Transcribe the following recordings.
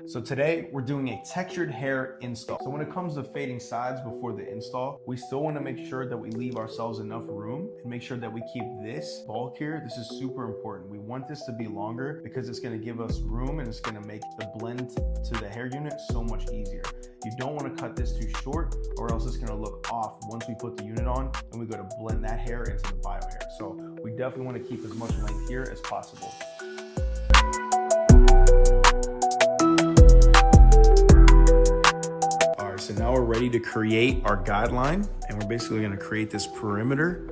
So today we're doing a textured hair install. So when it comes to fading sides before the install, we still want to make sure that we leave ourselves enough room and make sure that we keep this bulk here. This is super important. We want this to be longer because it's going to give us room and it's going to make the blend to the hair unit so much easier. You don't want to cut this too short or else it's going to look off once we put the unit on and we go to blend that hair into the bio hair. So we definitely want to keep as much length here as possible. So now we're ready to create our guideline, and we're basically going to create this perimeter.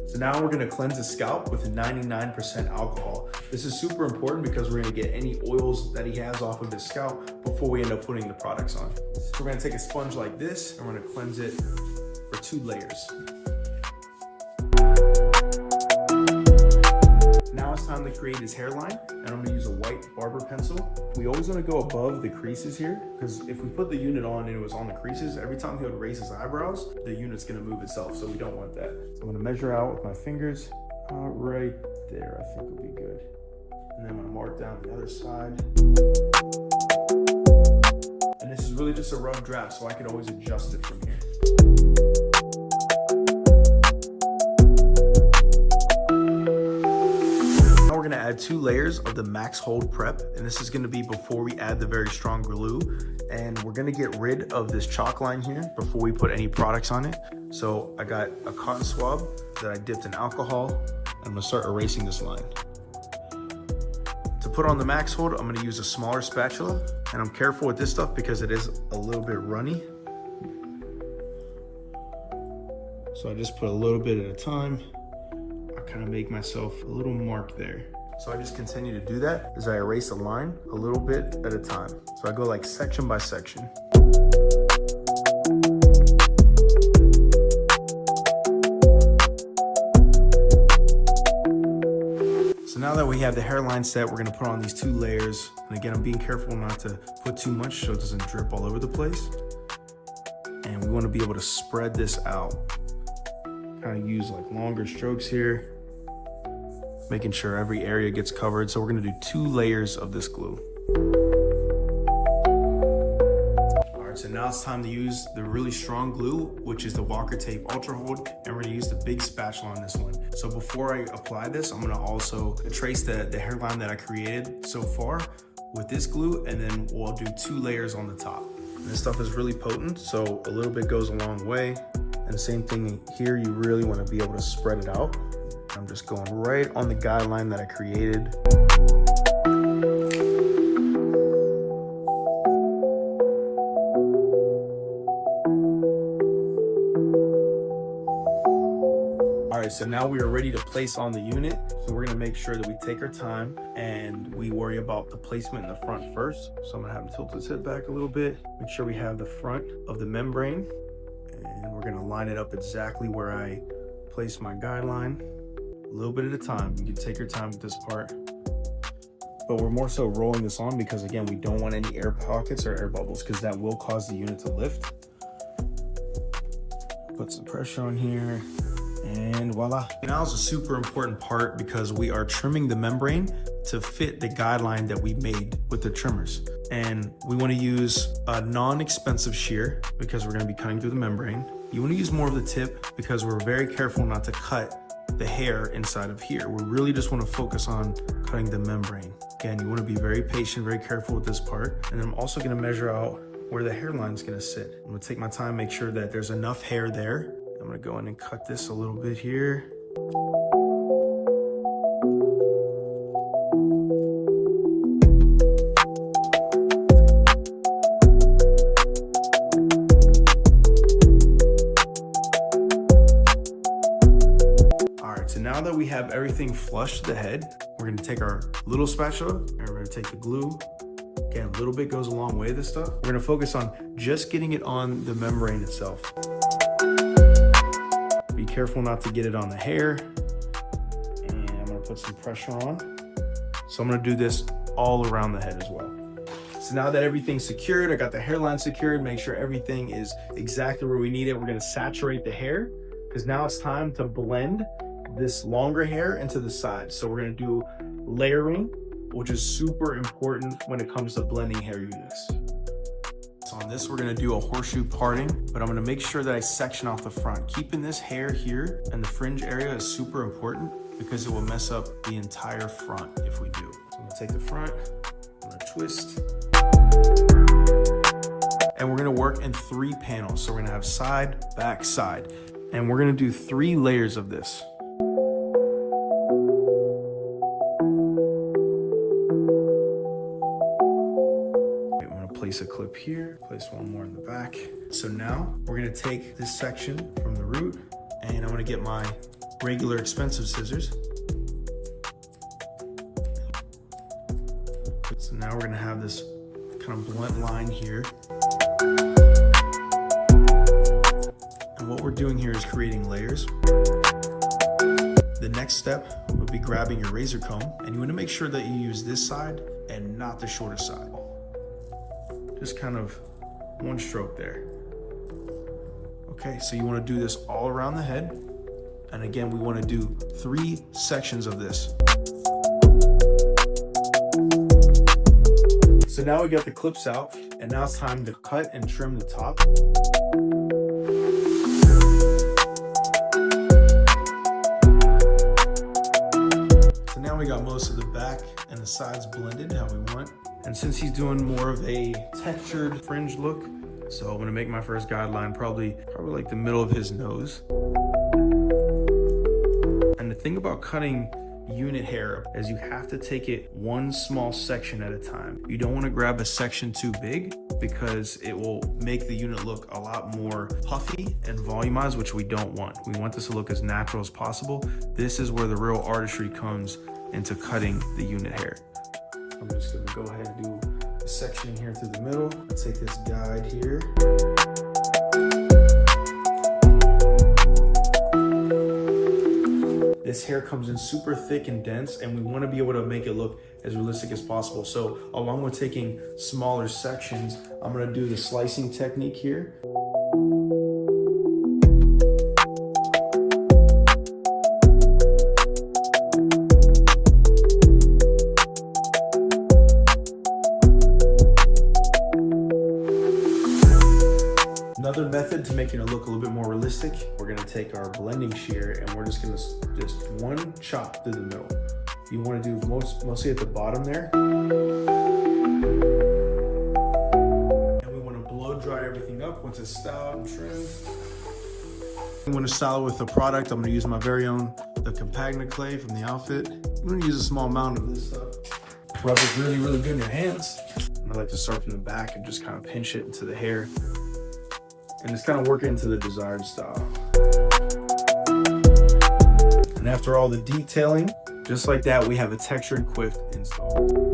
So now we're going to cleanse the scalp with 99% alcohol. This is super important because we're going to get any oils that he has off of his scalp before we end up putting the products on. So we're going to take a sponge like this and we're going to cleanse it for 2 layers. Now it's time to create his hairline, and I'm going to use a white barber pencil. We always want to go above the creases here because if we put the unit on and it was on the creases, every time he would raise his eyebrows, the unit's going to move itself, so we don't want that. So I'm going to measure out with my fingers right there. I think will be good. And then I'm gonna mark down the other side. And this is really just a rough draft, so I can always adjust it from here. Now we're gonna add 2 layers of the Max Hold Prep, and this is gonna be before we add the very strong glue. And we're gonna get rid of this chalk line here before we put any products on it. So I got a cotton swab that I dipped in alcohol. I'm gonna start erasing this line. To put on the Max Hold, I'm gonna use a smaller spatula, and I'm careful with this stuff because it is a little bit runny. So I just put a little bit at a time. I kind of make myself a little mark there. So I just continue to do that as I erase a line a little bit at a time. So I go like section by section. So now that we have the hairline set, we're gonna put on these 2 layers. And again, I'm being careful not to put too much so it doesn't drip all over the place. And we wanna be able to spread this out. Kind of use like longer strokes here, making sure every area gets covered. So we're gonna do 2 layers of this glue. So now it's time to use the really strong glue, which is the Walker Tape Ultra Hold, and we're gonna use the big spatula on this one. So before I apply this, I'm gonna also trace the hairline that I created so far with this glue, and then we'll do 2 layers on the top. And this stuff is really potent, so a little bit goes a long way. And the same thing here, you really wanna be able to spread it out. I'm just going right on the guideline that I created. So now we are ready to place on the unit. So we're gonna make sure that we take our time and we worry about the placement in the front first. So I'm gonna have him tilt his head back a little bit, make sure we have the front of the membrane, and we're gonna line it up exactly where I place my guideline. A little bit at a time. You can take your time with this part. But we're more so rolling this on because again, we don't want any air pockets or air bubbles because that will cause the unit to lift. Put some pressure on here. And voila. Now is a super important part because we are trimming the membrane to fit the guideline that we made with the trimmers. And we want to use a non-expensive shear because we're going to be cutting through the membrane. You want to use more of the tip because we're very careful not to cut the hair inside of here. We really just want to focus on cutting the membrane. Again, you want to be very patient, very careful with this part. And I'm also going to measure out where the hairline is going to sit. I'm going to take my time, make sure that there's enough hair there. I'm gonna go in and cut this a little bit here. All right, so now that we have everything flush to the head, we're gonna take our little spatula and we're gonna take the glue. Again, a little bit goes a long way, this stuff. We're gonna focus on just getting it on the membrane itself. Be careful not to get it on the hair. And I'm gonna put some pressure on. So I'm gonna do this all around the head as well. So now that everything's secured, I got the hairline secured, make sure everything is exactly where we need it. We're gonna saturate the hair because now it's time to blend this longer hair into the sides. So we're gonna do layering, which is super important when it comes to blending hair units. So on this, we're gonna do a horseshoe parting, but I'm gonna make sure that I section off the front. Keeping this hair here and the fringe area is super important because it will mess up the entire front if we do. So I'm gonna take the front, I'm gonna twist, and we're gonna work in 3 panels. So we're gonna have side, back, side, and we're gonna do 3 layers of this. Place a clip here, place one more in the back. So now we're gonna take this section from the root and I'm gonna get my regular expensive scissors. So now we're gonna have this kind of blunt line here. And what we're doing here is creating layers. The next step would be grabbing your razor comb, and you wanna make sure that you use this side and not the shorter side. Just kind of one stroke there. Okay, so you want to do this all around the head. And again, we want to do 3 sections of this. So now we got the clips out, and now it's time to cut and trim the top. So now we got most of the back and the sides blended how we want. And since he's doing more of a textured fringe look, so I'm gonna make my first guideline probably like the middle of his nose. And the thing about cutting unit hair is you have to take it one small section at a time. You don't wanna grab a section too big because it will make the unit look a lot more puffy and volumized, which we don't want. We want this to look as natural as possible. This is where the real artistry comes into cutting the unit hair. I'm just gonna go ahead and do a section here through the middle. I'll take this guide here. This hair comes in super thick and dense, and we wanna be able to make it look as realistic as possible. So along with taking smaller sections, I'm gonna do the slicing technique here. Another method to making it look a little bit more realistic, we're gonna take our blending shear and we're just gonna one chop through the middle. You wanna do mostly at the bottom there. And we wanna blow dry everything up once it's styled and trimmed. I'm gonna style it with the product. I'm gonna use my very own, the Compagna clay from the outfit. I'm gonna use a small amount of this stuff. Rub it really, really good in your hands. And I like to start from the back and just kind of pinch it into the hair. And just kind of work it into the desired style. And after all the detailing, just like that, we have a textured quiff installed.